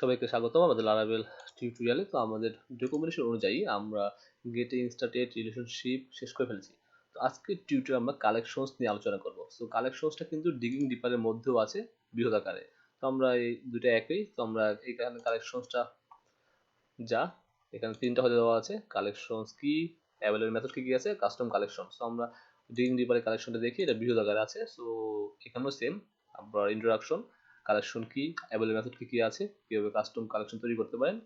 সবাইকে স্বাগতম আমাদের লারাবেল টিউটোরিয়ালে। তো আমাদের ডকুমেন্টেশন অনুযায়ী আমরা গেটে ইনস্টাটেড রিলেশনশিপ শেষ করে ফেলেছি। তো আজকের টিউটোরিয়ালে আমরা কালেকশনস নিয়ে আলোচনা করব। সো কালেকশনসটা কিন্তু ডিগিং ডিপারের মধ্যেও আছে বৃহৎ আকারে। তো আমরা এই দুটো একই। তো আমরা এখানে কালেকশনসটা যা এখানে তিনটা হতে দেওয়া আছে, কালেকশনস কি, অ্যাভেলেবল মেথড কি কি আছে, কাস্টম কালেকশন। সো আমরা ডিগিং ডিপারের কালেকশনটা দেখি, এটা বৃহৎ আকারে আছে। সো এখানেও সেম, আমরা ইন্ট্রোডাকশন, কালেকশন কি, অ্যাভেলেবল মেথড কি কি আছে, কিভাবে কাস্টম কালেকশন তৈরি করতে পারেন,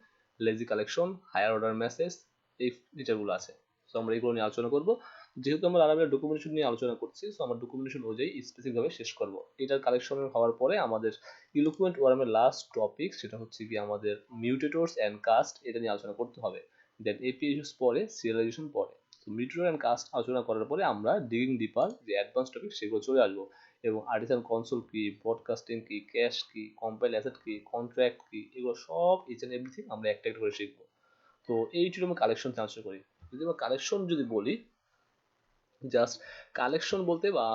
lazy collection, higher order message, এই ফিচারগুলো আছে। সো আমরা এগুলো নিয়ে আলোচনা করব। যেহেতু আমরা লারাবেল ডকুমেন্টেশন নিয়ে আলোচনা করছি, সো আমরা ডকুমেন্টেশন অনুযায়ী স্পেসিফিকভাবে শেষ করব। এটার কালেকশন হওয়ার পরে আমাদের ইলোকুয়েন্ট ওয়ার্মের লাস্ট টপিক, সেটা হচ্ছে কি আমাদের মিউটেটরস অ্যান্ড কাস্ট, এটা নিয়ে আলোচনা করতে হবে। দেন এপিএস পরে, সিরিয়ালাইজেশন পরে। তো মিউটেটর অ্যান্ড কাস্ট আলোচনা করার পরে আমরা ডিগিং ডিপার যে অ্যাডভান্স টপিক সেগুলো চলে আসবো, এবং আর্টিসান কনসোল কি, ব্রডকাস্টিং কি, ক্যাশ কি, কম্পাইল অ্যাসেট কি, কন্ট্রাক্ট কি, এগুলো সব ইচ অ্যান্ড এভরিথিং আমরা একটা একটা করে শিখবো। তো এইটির আমরা কালেকশন আলোচনা করি। যদি আমরা কালেকশন যদি বলি, জাস্ট কালেকশন বলতে বা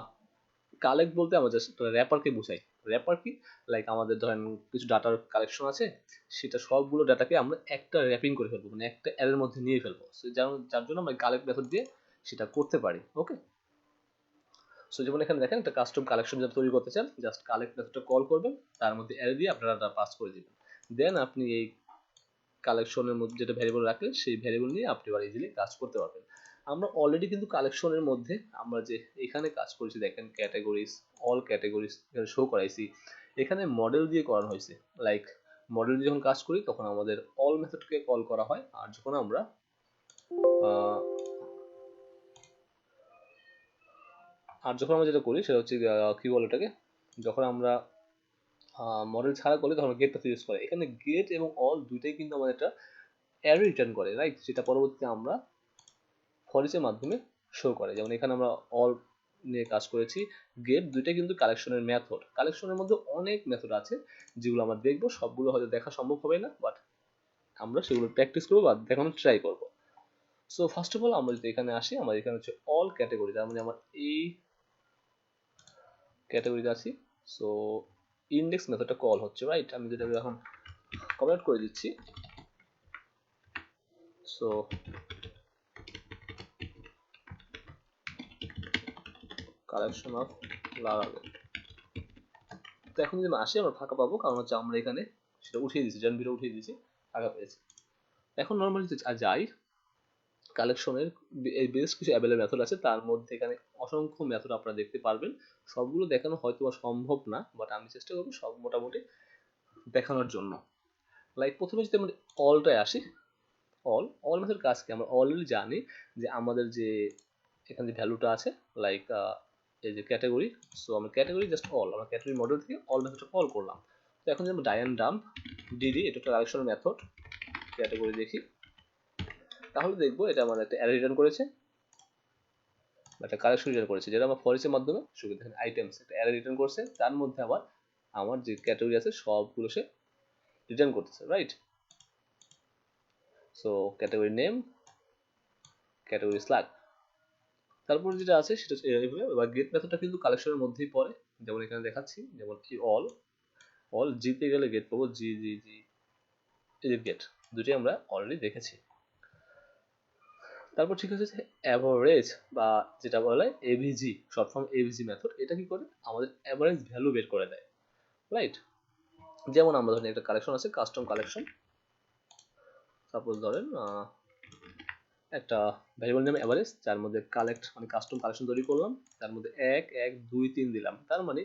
কালেক্ট বলতে আমরা জাস্ট র্যাপারকে বোঝাই। র্যাপার কি, লাইক আমাদের ধরেন কিছু ডাটার কালেকশন আছে, সেটা সবগুলো ডাটাকে আমরা একটা র্যাপিং করে ফেলবো, মানে একটা অ্যারের মধ্যে নিয়ে ফেলবো। সো যার জন্য আমরা কালেক্ট মেথড দিয়ে সেটা করতে পারি। ওকে, সো যেমন এখানে দেখেন একটা কাস্টম কালেকশন যেটা তৈরি করতে চান, জাস্ট কালেক্ট মেথডটা কল করবেন, তার মধ্যে অ্যারে দিয়ে আপনারা ডাটা পাস করে দিবেন। দেন আপনি এই কালেকশনের মধ্যে যেটা ভ্যারিয়েবল রাখলেন, সেই ভ্যারিয়েবল নিয়ে আপনি আবার ইজিলি কাজ করতে পারবেন। আমরা অলরেডি কিন্তু কালেকশনের মধ্যে আমরা যে এখানে কাজ করেছি, দেখেন ক্যাটাগরিজ, অল ক্যাটাগরিজ এখানে শো করাইছি। এখানে মডেল দিয়ে করানো হয়েছে। লাইক মডেল দিয়ে যখন কাজ করি তখন আমাদের অল মেথডকে কল করা হয়, আর যখন আমরা যেটা করি সেটা হচ্ছে কি বলে এটাকে, যখন আমরা মডেল ছাড়া করি তখন গেট মেথড ইউজ করে। এখানে গেট এবং অল দুইটাই কিন্তু আমাদের একটা অ্যারে রিটার্ন করে, রাইট, সেটা পরবর্তীতে আমরা ফরিচের মাধ্যমে শো করে। যেমন এখানে আমরা অল নিয়ে কাজ করেছি, গেট, দুইটা কিন্তু কালেকশনের মেথড। কালেকশনের মধ্যে অনেক মেথড আছে যেগুলো আমরা দেখবো, সবগুলো হয়তো দেখা সম্ভব হবে না, বাট আমরা সেগুলো প্র্যাকটিস করবো বা দেখানোর ট্রাই করবো। সো ফার্স্ট অফ অল আমরা যদি এখানে আসি, আমার এখানে হচ্ছে অল ক্যাটাগরি, তার মানে আমার এই ক্যাটাগরিতে আছি। সো ইন্ডেক্স মেথডটা কল হচ্ছে, রাইট। আমি যেটা এখন কমেন্ট করে দিচ্ছি। সো কালেকশন অফ লারাবেল। তো এখন যদি আসি আমরা ফাঁকা পাবো, কারণ হচ্ছে আমরা এখানে সেটা উঠিয়ে দিয়েছি, জানবিটা উঠিয়ে দিয়েছি, ফাঁকা পেয়েছি। এখন নর্মালি যাই কালেকশনের বেশ কিছু অ্যাভেলেবল মেথড আছে, তার মধ্যে এখানে অসংখ্য মেথড আপনারা দেখতে পারবেন। সবগুলো দেখানো হয়তো বা সম্ভব না, বাট আমি চেষ্টা করবো সব মোটামুটি দেখানোর জন্য। লাইক প্রথমে যদি আমরা অলটায় আসি, অল মেথড কাজ কি, আমরা অলরেডি জানি যে আমাদের যে এখানে যে ভ্যালুটা আছে, লাইক এই যে ক্যাটাগরি। সো আমরা ক্যাটাগরি জাস্ট অল, আমরা ক্যাটাগরি মডেল থেকে অল মেথডটা কল করলাম। তো এখন যদি আমরা ডায়ান ডাম্প ডিডি, এটা একটা কালেকশনের মেথড, ক্যাটাগরি দেখি, তাহলে দেখবো এটা আমাদের একটা অ্যারে রিটার্ন করেছে, একটা কালেকশন রিটার্ন করেছে, যেটা আমার ফরেস্টের মাধ্যমে শুরু দেখেন আইটেমস একটা অ্যারে রিটার্ন করছে, তার মধ্যে আবার আমার যে ক্যাটাগরি আছে সবগুলো সে রিটার্ন করতেছে, right. So category name, category slug, তারপর যেটা আছে সেটা এইভাবে। এবার গেট মেথডটা কিন্তু কালেকশনের মধ্যেই পড়ে, যেমন এখানে দেখাচ্ছি, যেমন কি অল জিতে গেলে গেট পাবো, জি জি জি, এই যে গেট, দুটি আমরা অলরেডি দেখেছি। তারপর ঠিক আছে অ্যাভারেজ, বা যেটা বলা হয় AVG, short form AVG method, এটা কি করে আমাদের অ্যাভারেজ ভ্যালু বের করে দেয়, রাইট। যেমন আমরা ধরেন একটা কালেকশন আছে, কাস্টম কালেকশন, সাপোজ ধরেন একটা ভ্যারিয়েবল নেম অ্যাভারেজ, যার মধ্যে কালেক্ট মানে কাস্টম কালেকশন তৈরি করলাম, তার মধ্যে 1 1 2 3 দিলাম, তার মানে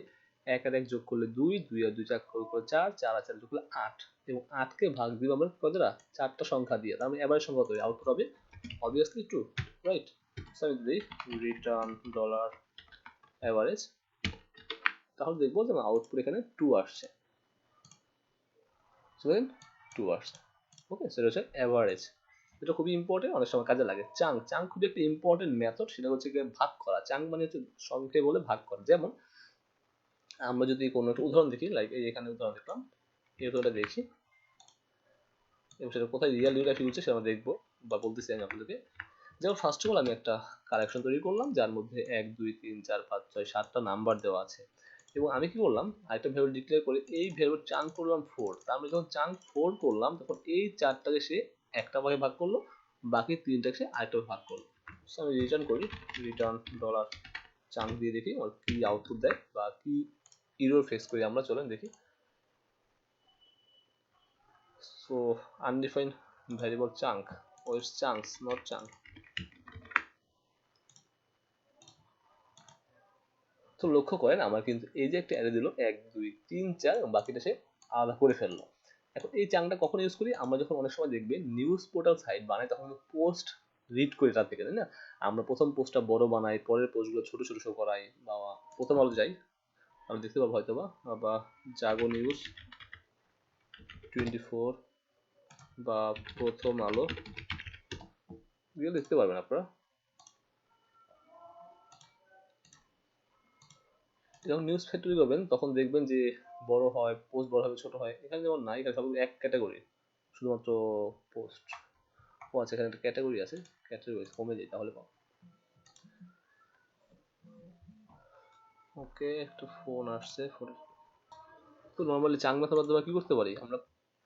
1 আর 1 যোগ করলে 2, 2 আর 2 যোগ করলে 4, 4 আর 4 যোগ করলে 8, এবং 8কে ভাগ দিব আমরা কতটা, 4টা সংখ্যা দিয়ে, তার মানে অ্যাভারেজ সংখ্যা তৈরি আউটপুট হবে অবভিয়াসলি ট্রু, রাইট। সো আমি দিই রিটার্ন ডলার অ্যাভারেজ, তাহলে দেখবো যে আউটপুট এখানে 2 আসছে, বুঝলেন, 2 আসছে। ওকে, সেটা হচ্ছে অ্যাভারেজ। এটা খুবই ইম্পর্টেন্ট, অনেক সময় কাজে লাগে। চাং খুবই একটা ইম্পর্টেন্ট মেথড, সেটা হচ্ছে ভাগ করা। চাং মানে হচ্ছে সংখ্যায় বলে ভাগ করা। যেমন আমরা যদি কোনো একটা উদাহরণ দেখি, লাইক এই এখানে উদাহরণ দেখলাম, এই উদাহরণটা দেখি, এবং সেটা কোথায় রিয়েল ইউজ হচ্ছে সেটা আমরা দেখবো বা বলতেছি আমি আপনাদেরকে। যেমন ফার্স্ট অফ অল আমি একটা কালেকশন তৈরি করলাম, যার মধ্যে 1 2 3 4 5 6 7টা নাম্বার দেওয়া আছে। এবং আমি কি করলাম, আরেকটা ভ্যারিয়েবল ডিক্লেয়ার করে এই ভ্যারিয়েবল চাঙ্ক করলাম 4। তার মানে যখন চাঙ্ক 4 করলাম তখন এই 4টাকে সে একটা ভাগে ভাগ করলো, বাকি 3টাকে সে আরেকটা ভাগ করলো। সো আমি রিটার্ন করি, রিটার্ন ডলার চাঙ্ক দিয়ে দেখি ওর কি আউটপুট দেয় বা কি এরর ফেস করি আমরা, চলেন দেখি। So undefined variable chunk, or it's chunks not chunk. তো লক্ষ্য করেন আমার কিন্তু এই যে একটা অ্যারে দিল 1 2 3 4 এবং বাকিটা সে আলাদা করে ফেললো। এখন এই চাঙ্কটা কখন ইউজ করি, আমরা যখন অনেক সময় দেখবেন নিউজ পোর্টাল সাইট বানাই তখন পোস্ট রিড করি তার থেকে, তাই না? আমরা প্রথম পোস্টটা বড় বানাই, পরের পোস্টগুলো ছোট ছোট শো করাই, বা প্রথম আলো যাই আমি দেখতে পাবো হয়তো বা জাগো নিউজ 24 বা প্রথম আলো গিয়ে দেখতে পারবেন আপনারা। যখন নিউজ ফ্যাক্টরি করবেন তখন দেখবেন যে বড় হয়, পোস্ট বড় হবে ছোট হয়। এখানে যেমন নাই, এখানে সবগুলো এক ক্যাটাগরি, শুধুমাত্র পোস্ট। ও আচ্ছা, এখানে একটা ক্যাটাগরি আছে, ক্যাটাগরি কমে যায় তাহলে পাবো। ওকে, একটা ফোন আসছে, ফোন। তো নর্মালি চাং মেথড মাধ্যমে কি করতে পারি আমরা,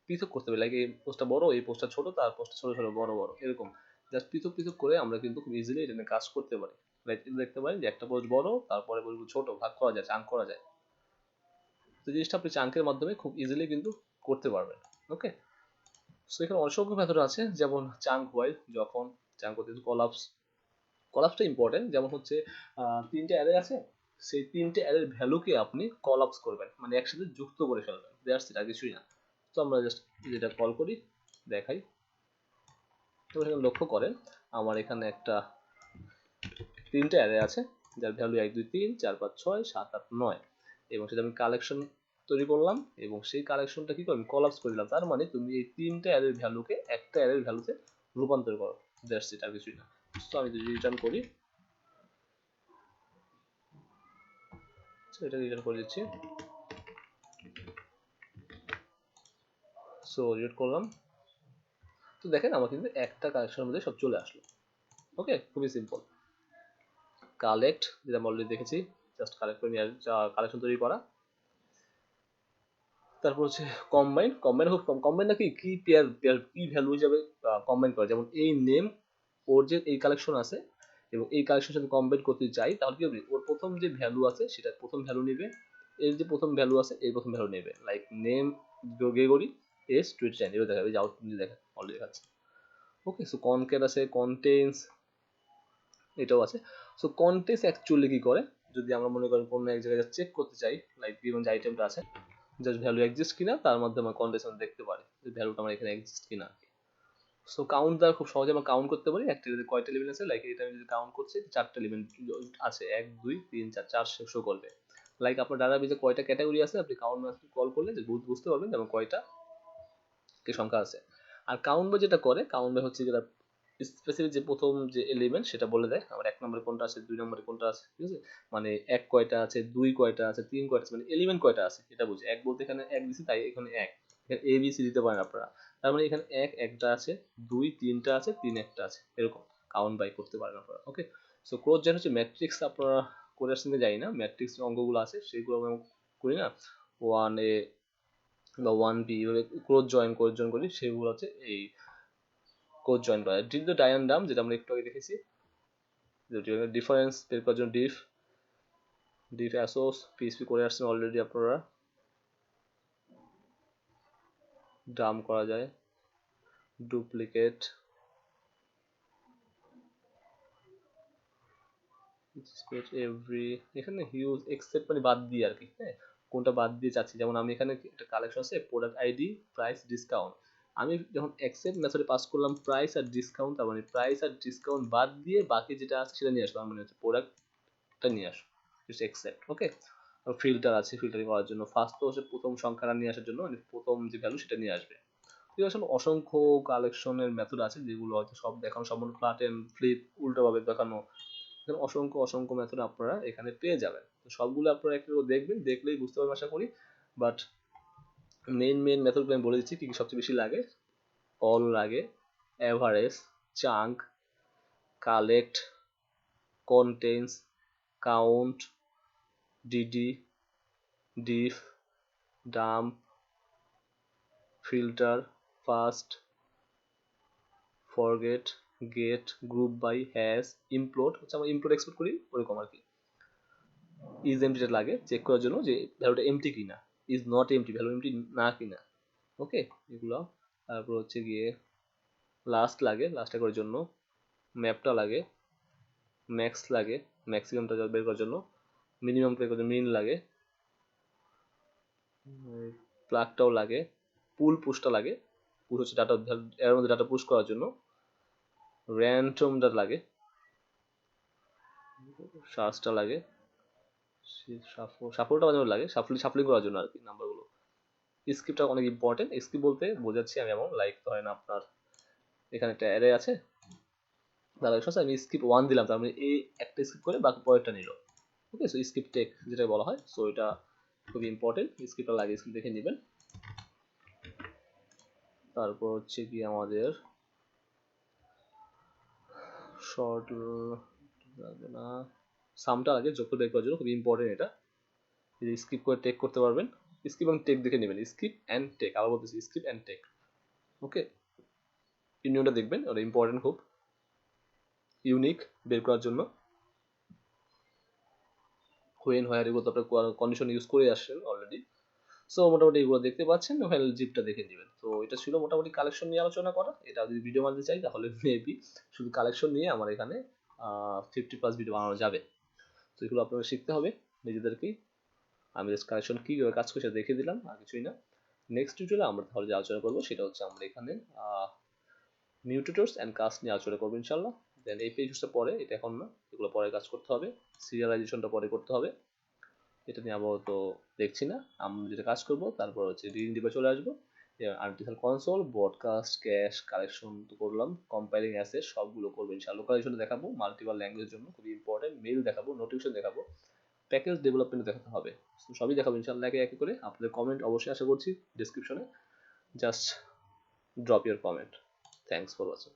পৃথক করতে পারি, লাইক এই পোস্টটা বড়, এই পোস্টটা ছোট, তার পোস্টটা ছোট ছোট বড় বড়, এরকম জাস্ট পৃথক পৃথক করে আমরা কিন্তু খুব ইজিলি এটা নিয়ে কাজ করতে পারি। লাইক দেখতে পারি যে একটা পোস্ট বড়, তারপরে বলবো ছোট, ভাগ করা যায়, চাং করা যায়। তো জিনিসটা আপনি চাঙ্কের মাধ্যমে খুব ইজিলি কিন্তু করতে পারবেন। ওকে, সো এখানে অসংখ্য মেথড আছে, যেমন চাঙ্ক হোয়াইল, যখন চাঙ্ক করতে কলাপস, কলাপসটা ইম্পর্টেন্ট। যেমন হচ্ছে 3টে অ্যারে আছে, সেই 3টে অ্যারের ভ্যালুকে আপনি কলাপস করবেন, মানে একসাথে যুক্ত করে ফেলবেন, দ্যাটস ইট, আর কিছুই না। তো আমরা জাস্ট যেটা কল করি দেখাই। তো এখানে লক্ষ্য করেন আমার এখানে একটা 3টে অ্যারে আছে যার ভ্যালু 1 2 3 4 5 6 7 8 9, এবং সেটা আমি কালেকশন তৈরি করলাম এবং সেই কালেকশনটা কি করলাম, কলাপস করে দিলাম। তার মানে তুমি এই 3টে অ্যারের ভ্যালুকে একটা অ্যারের ভ্যালুতে রূপান্তর করো, দ্যাটস ইট, আর কিছুই না। তো আমি যদি রিটার্ন করি, এটা রিটার্ন করে দিচ্ছি। সো রিড করলাম, তো দেখেন আমার কিন্তু একটা কালেকশনের মধ্যে সব চলে আসলো। ওকে, খুবই সিম্পল। কালেক্ট, যেটা আমরা অলরেডি দেখেছি, জাস্ট কালেক্ট করে নিয়ে কালেকশন তৈরি করা। তারপর হচ্ছে কম্বাইন, কম্বাইন খুব কম, কম্বাইন নাকি কি পেয়ার পেয়ার কি ভ্যালু হিসাবে কম্বাইন করা, যেমন এই নেম, ওর যে এই কালেকশন আছে এবং এই কালেকশনের সাথে কম্বাইন করতে চাই, তাহলে কি হবে, ওর প্রথম যে ভ্যালু আছে সেটা প্রথম ভ্যালু নেবে, এর যে প্রথম ভ্যালু আছে এই প্রথম ভ্যালু নেবে, লাইক নেম গ্রেগরি এস 29, এবার দেখাবে যে আউটপুট দেখেন অলরেডি দেখাচ্ছে। ওকে, সো কনকেট আছে, কন্টেন্স এটাও আছে। সো কন্টেন্স অ্যাকচুয়ালি কি করে, যদি আমরা মনে করেন কোনো এক জায়গায় চেক করতে চাই, লাইক গিভেন যে আইটেমটা আছে জাস্ট ভ্যালু এক্সিস্ট কিনা, তার মাধ্যমে আমরা কন্টেন্স দেখতে পারি যে ভ্যালুটা আমার এখানে এক্সিস্ট কিনা। সো কাউন্ট দ্বারা খুব সহজে আমরা কাউন্ট করতে পারি একটা কয়টা এলিমেন্ট আছে, লাইক এটা আমি যদি কাউন্ট করছি 4টা এলিমেন্ট আছে, 1 2 3 4 4 শো করবে। লাইক আপনার ডাটাবেজে কয়টা ক্যাটাগরি আছে আপনি কাউন্ট মেথড কল করলে যে বুঝতে পারবেন যেমন কয়টা কি সংখ্যা আছে। আর কাউন্ট বাই যেটা করে, কাউন্ট বাই হচ্ছে যেটা স্পেসিফিক যে প্রথম যে এলিমেন্ট সেটা বলে দেয় আমার 1 নম্বরে কোনটা আছে, 2 নম্বরে কোনটা আছে, ঠিক আছে? মানে 1 কয়টা আছে, 2 কয়টা আছে, 3 কয়টা আছে, মানে এলিমেন্ট কয়টা আছে এটা বুঝে। 1 বলতে এখানে 1 দিছি তাই এখানে 1, এখানে এ বি সি দিতে পারেন আপনারা। তার মানে এখানে 1 একটা আছে, 2 3টা আছে, 3 একটা আছে, এরকম কাউন্ট বাই করতে পারেন আপনারা। ওকে, সো ক্রস জয়েন হচ্ছে ম্যাট্রিক্স, আপনারা করে আসতে যাই না, ম্যাট্রিক্স অঙ্কগুলো আছে সেগুলো আমরা করি না, 1a বা 1b এভাবে ক্রস জয়েন করি, সেগুলো হচ্ছে এই ক্রস জয়েন করা। ডিফ দ্য ডায়াগ্রাম যেটা আমরা একটু আগে দেখেছি, ডিফারেন্স বের করার জন্য ডিফ অ্যাসোস পিএইচপি করে আসছেন অলরেডি আপনারা, ডাম করা যায়, ডুপ্লিকেট, এভরি, এখানে হিউজ এক্সেপ্ট মানে বাদ দিয়ে আর কি, হ্যাঁ কোনটা বাদ দিয়ে চাচ্ছি, যেমন আমি এখানে একটা কালেকশন আছে প্রোডাক্ট আইডি প্রাইস ডিসকাউন্ট, আমি যখন অ্যাকসেপ্ট মেথডে পাস করলাম প্রাইস আর ডিসকাউন্ট, তার মানে প্রাইস আর ডিসকাউন্ট বাদ দিয়ে বাকি যেটা আছে সেটা নিয়ে আসলাম, মানে হচ্ছে প্রোডাক্টটা নিয়ে আসো, জাস্ট অ্যাকসেপ্ট। ওকে, ফিল্টার আছে, ফিল্টারিং করার জন্য ফার্স্ট তো হচ্ছে প্রথম সংখ্যাটা নিয়ে আসার জন্য, মানে প্রথম যে ভ্যালু সেটা নিয়ে আসবে। ঠিক আছে, অসংখ্য কালেকশনের মেথড আছে যেগুলো হয়তো সব দেখানো সম্পূর্ণ ফ্ল্যাট এন্ড ফ্লিপ উল্টোভাবে দেখানো, অসংখ্য অসংখ্য মেথড আপনারা এখানে পেয়ে যাবেন। তো সবগুলো আপনারা একটু দেখবেন, দেখলেই বুঝতে পারবেন আশা করি। বাট মেইন মেথডগুলো আমি বলে দিচ্ছি কি কি সবচেয়ে বেশি লাগে। অল লাগে, average, chunk, collect, contains, count, dd, diff, dump, filter, fast, forget, get, group by, hash, implode হচ্ছে আমরা implode এক্সপোর্ট করি ওরকম আর কি। ইজ এমটিটা লাগে চেক করার জন্য যে ভ্যালুটা এমটি কিনা, is not empty value empty না কিনা। ওকে, এগুলো। তারপর হচ্ছে গিয়ে লাস্ট লাগে, লাস্টটা করার জন্য ম্যাপটা লাগে, ম্যাক্স লাগে ম্যাক্সিমামটা বের করার জন্য, মিনিমাম বের করার জন্য মিন লাগে, প্লাগটাও লাগে, পুল পুশটা লাগে, পুশ হচ্ছে ডাটা এর মধ্যে ডাটা পুশ করার জন্য, র্যান্ডমটা লাগে, সার্চটা লাগে, সাফলটা মাঝে মাঝে লাগে, সাফলিং করার জন্য আর কি নাম্বারগুলো। স্ক্রিপ্টটা অনেক ইম্পর্টেন্ট। স্ক্রিপ্ট বলতে বোঝাচ্ছি আমি এমন লাইক ধরেন আপনার এখানে একটা অ্যারে আছে, তার সাথে আমি স্ক্রিপ্ট 1 দিলাম, তার মানে এই একটা স্ক্রিপ্ট করে বাকি পরেরটা নিল। ওকে, সো স্ক্রিপ্ট টেক যেটা বলা হয়, সো এটা খুবই ইম্পর্টেন্ট। স্ক্রিপ্টটা লাগে, স্ক্রিপ্ট দেখে নেবেন। তারপর হচ্ছে কি আমাদের শর্ট লাগবে না, সামটা লাগে যোগ করে বের করার জন্য, খুবই ইম্পর্টেন্ট এটা। স্কিপ করে টেক করতে পারবেন, স্কিপ এবং টেক দেখে নেবেন, স্কিপ অ্যান্ড টেক, আবার বলতেছি স্কিপ অ্যান্ড টেক। ওকে, ইউনিয়নটা দেখবেন, ওটা ইম্পর্টেন্ট খুব, ইউনিক বের করার জন্য। হোয়েন হোয়ার এগুলো তো আপনার কন্ডিশন ইউজ করে আসছেন অলরেডি। সো মোটামুটি এগুলো দেখতে পাচ্ছেন, ওখানে জিপটা দেখে নেবেন। তো এটা ছিল মোটামুটি কালেকশন নিয়ে আলোচনা করা। এটা যদি ভিডিও বানাতে চাই তাহলে মেবি শুধু কালেকশন নিয়ে আমার এখানে 50+ ভিডিও বানানো যাবে। তো এগুলো আপনাদের শিখতে হবে নিজেদেরকেই। আমি জাস্ট কালেকশন কীভাবে কাজ করি সেটা দেখিয়ে দিলাম, আর কিছুই না। নেক্সট টিউটোরিয়ালে আমরা তাহলে যে আলোচনা করবো সেটা হচ্ছে আমরা এখানে মিউটেটরস অ্যান্ড কাস্ট নিয়ে আলোচনা করবো ইনশাল্লাহ। দেন এই পেজটা পরে, এটা এখন না, এগুলো পরে কাজ করতে হবে, সিরিয়ালাইজেশনটা পরে করতে হবে, এটা নিয়ে আপাতত দেখছি না। আমরা যেটা কাজ করবো তারপর হচ্ছে রিডিং ডিপে চলে আসবো। Artificial console, broadcast, cash, collection তো করলাম, কম্পাইলিং অ্যাসেস সবগুলো করবো ইনশাআল্লাহ। লোকালাইজেশন দেখাবো, মাল্টিপল ল্যাঙ্গুয়েজের জন্য খুবই ইম্পর্টেন্ট, মেল দেখাবো, নোটিফিকেশন দেখাবো, প্যাকেজ ডেভেলপমেন্ট দেখাতে হবে, সবই দেখাবো ইনশাআল্লাহ একে একে করে। আপনাদের কমেন্ট অবশ্যই আশা করছি ডিসক্রিপশনে, just drop your comment. Thanks for watching.